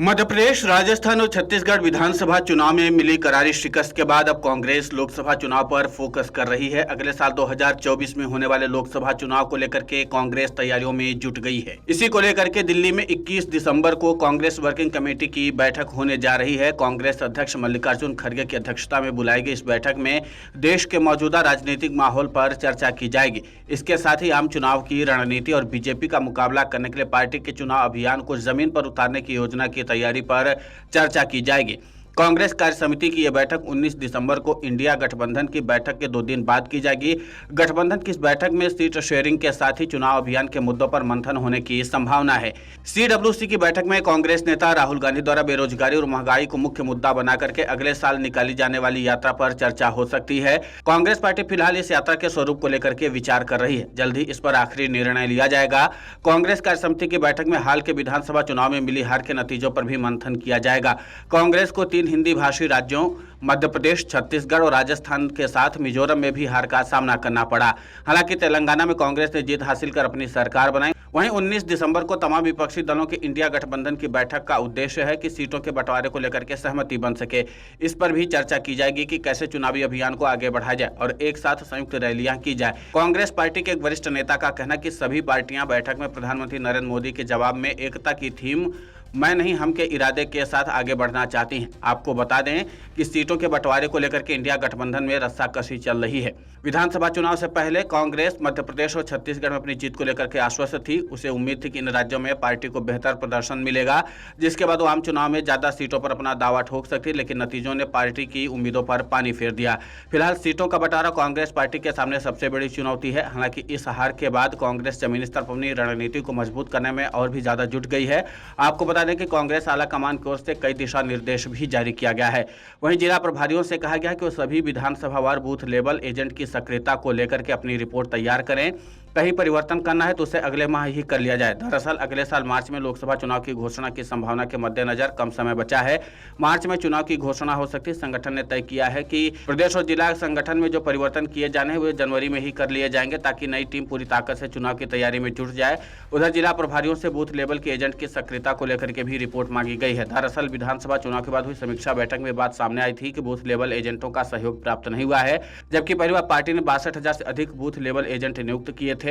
मध्य प्रदेश, राजस्थान और छत्तीसगढ़ विधानसभा चुनाव में मिली करारी शिकस्त के बाद अब कांग्रेस लोकसभा चुनाव पर फोकस कर रही है। अगले साल 2024 में होने वाले लोकसभा चुनाव को लेकर के कांग्रेस तैयारियों में जुट गई है। इसी को लेकर के दिल्ली में 21 दिसंबर को कांग्रेस वर्किंग कमेटी की बैठक होने जा रही है। कांग्रेस अध्यक्ष मल्लिकार्जुन खड़गे की अध्यक्षता में बुलाई गई इस बैठक में देश के मौजूदा राजनीतिक माहौल पर चर्चा की जाएगी। इसके साथ ही आम चुनाव की रणनीति और बीजेपी का मुकाबला करने के लिए पार्टी के चुनाव अभियान को जमीन पर उतारने की योजना की तैयारी पर चर्चा की जाएगी। कांग्रेस कार्य समिति की यह बैठक 19 दिसंबर को इंडिया गठबंधन की बैठक के 2 दिन बाद की जाएगी। गठबंधन की इस बैठक में सीट शेयरिंग के साथ ही चुनाव अभियान के मुद्दों पर मंथन होने की संभावना है। सीडब्ल्यूसी की बैठक में कांग्रेस नेता राहुल गांधी द्वारा बेरोजगारी और महंगाई को मुख्य मुद्दा बना करके अगले साल निकाली जाने वाली यात्रा पर चर्चा हो सकती है। कांग्रेस पार्टी फिलहाल इस यात्रा के स्वरूप को लेकर के विचार कर रही है। जल्द ही इस पर आखिरी निर्णय लिया जाएगा। कांग्रेस कार्य समिति की बैठक में हाल के विधानसभा चुनाव में मिली हार के नतीजों पर भी मंथन किया जाएगा। कांग्रेस को 3 हिंदी भाषी राज्यों मध्य प्रदेश, छत्तीसगढ़ और राजस्थान के साथ मिजोरम में भी हार का सामना करना पड़ा। हालांकि तेलंगाना में कांग्रेस ने जीत हासिल कर अपनी सरकार बनाई। वहीं 19 दिसंबर को तमाम विपक्षी दलों की इंडिया गठबंधन की बैठक का उद्देश्य है कि सीटों के बंटवारे को लेकर के सहमति बन सके। इस पर भी चर्चा की जाएगी कि कैसे चुनावी अभियान को आगे बढ़ाया जाए और एक साथ संयुक्त रैलियां की जाए। कांग्रेस पार्टी के एक वरिष्ठ नेता का कहना कि सभी पार्टियां बैठक में प्रधानमंत्री नरेंद्र मोदी के जवाब में एकता की थीम मैं नहीं हम के इरादे के साथ आगे बढ़ना चाहती हैं। आपको बता दें कि सीटों के बंटवारे को लेकर के इंडिया गठबंधन में रस्साकसी चल रही है। विधानसभा चुनाव से पहले कांग्रेस मध्य प्रदेश और छत्तीसगढ़ में अपनी जीत को लेकर के आश्वस्त थी। उसे उम्मीद थी कि इन राज्यों में पार्टी को बेहतर प्रदर्शन मिलेगा, जिसके बाद वो आम चुनाव में ज्यादा सीटों पर अपना दावा ठोक सकती, लेकिन नतीजों ने पार्टी की उम्मीदों पर पानी फेर दिया। फिलहाल सीटों का बंटवारा कांग्रेस पार्टी के सामने सबसे बड़ी चुनौती है। हालांकि इस हार के बाद कांग्रेस जमीनी स्तर पर अपनी रणनीति को मजबूत करने में और भी ज्यादा जुट गई है। आपको बता दें कि कांग्रेस आला कमान की ओर से कई दिशा निर्देश भी जारी किया गया है। वहीं जिला प्रभारियों से कहा गया है कि वो सभी विधानसभावार बूथ लेवल एजेंट की सक्रियता को लेकर के अपनी रिपोर्ट तैयार करें। कहीं परिवर्तन करना है तो उसे अगले माह ही कर लिया जाए। दरअसल अगले साल मार्च में लोकसभा चुनाव की घोषणा की संभावना के मद्देनजर कम समय बचा है। मार्च में चुनाव की घोषणा हो सकती है। संगठन ने तय किया है कि प्रदेश और जिला संगठन में जो परिवर्तन किए जाने हैं वे जनवरी में ही कर लिए जाएंगे, ताकि नई टीम पूरी ताकत से चुनाव की तैयारी में जुट जाए। उधर जिला प्रभारियों से बूथ लेवल के एजेंट की सक्रियता को लेकर के भी रिपोर्ट मांगी गई है। दरअसल विधानसभा चुनाव के बाद हुई समीक्षा बैठक में बात सामने आई थी कि बूथ लेवल एजेंटों का सहयोग प्राप्त नहीं हुआ है, जबकि पहली बार पार्टी ने 62,000 से अधिक बूथ लेवल एजेंट नियुक्त किए थे।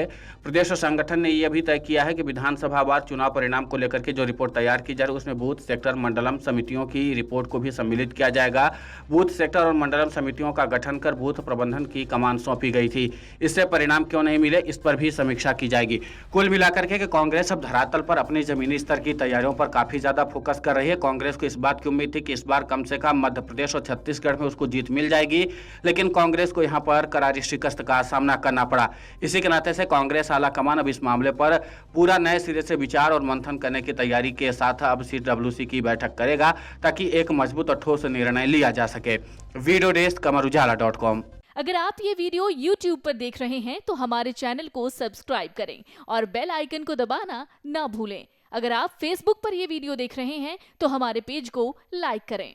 प्रदेश संगठन ने यह भी तय किया है कि विधानसभावार चुनाव परिणाम को लेकर के जो रिपोर्ट तैयार की जा रही है उसमें बूथ, सेक्टर, मंडलम समितियों की रिपोर्ट को भी सम्मिलित किया जाएगा। बूथ, सेक्टर और मंडलम समितियों का गठन कर बूथ प्रबंधन की कमान सौंपी गई थी। इससे परिणाम क्यों नहीं मिले, इस पर भी समीक्षा की जाएगी। कुल मिलाकर के कांग्रेस अब धरातल पर अपनी जमीनी स्तर की तैयारियों पर काफी ज्यादा फोकस कर रही है। कांग्रेस को इस बात की उम्मीद थी कि इस बार कम से कम मध्य प्रदेश और छत्तीसगढ़ में उसको जीत मिल जाएगी, लेकिन कांग्रेस को यहां पर करारी शिकस्त का सामना करना पड़ा। इसी के नाते से कांग्रेस आला कमान अब इस मामले पर पूरा नए सिरे से विचार और मंथन करने की तैयारी के साथ अब सीडब्ल्यूसी की बैठक करेगा, ताकि एक मजबूत और ठोस निर्णय लिया जा सके। वीडियो डेस्क कमरुजाला.com। अगर आप ये वीडियो YouTube पर देख रहे हैं तो हमारे चैनल को सब्सक्राइब करें और बेल आइकन को दबाना ना भूलें। अगर आप Facebook पर ये वीडियो देख रहे हैं तो हमारे पेज को लाइक करें।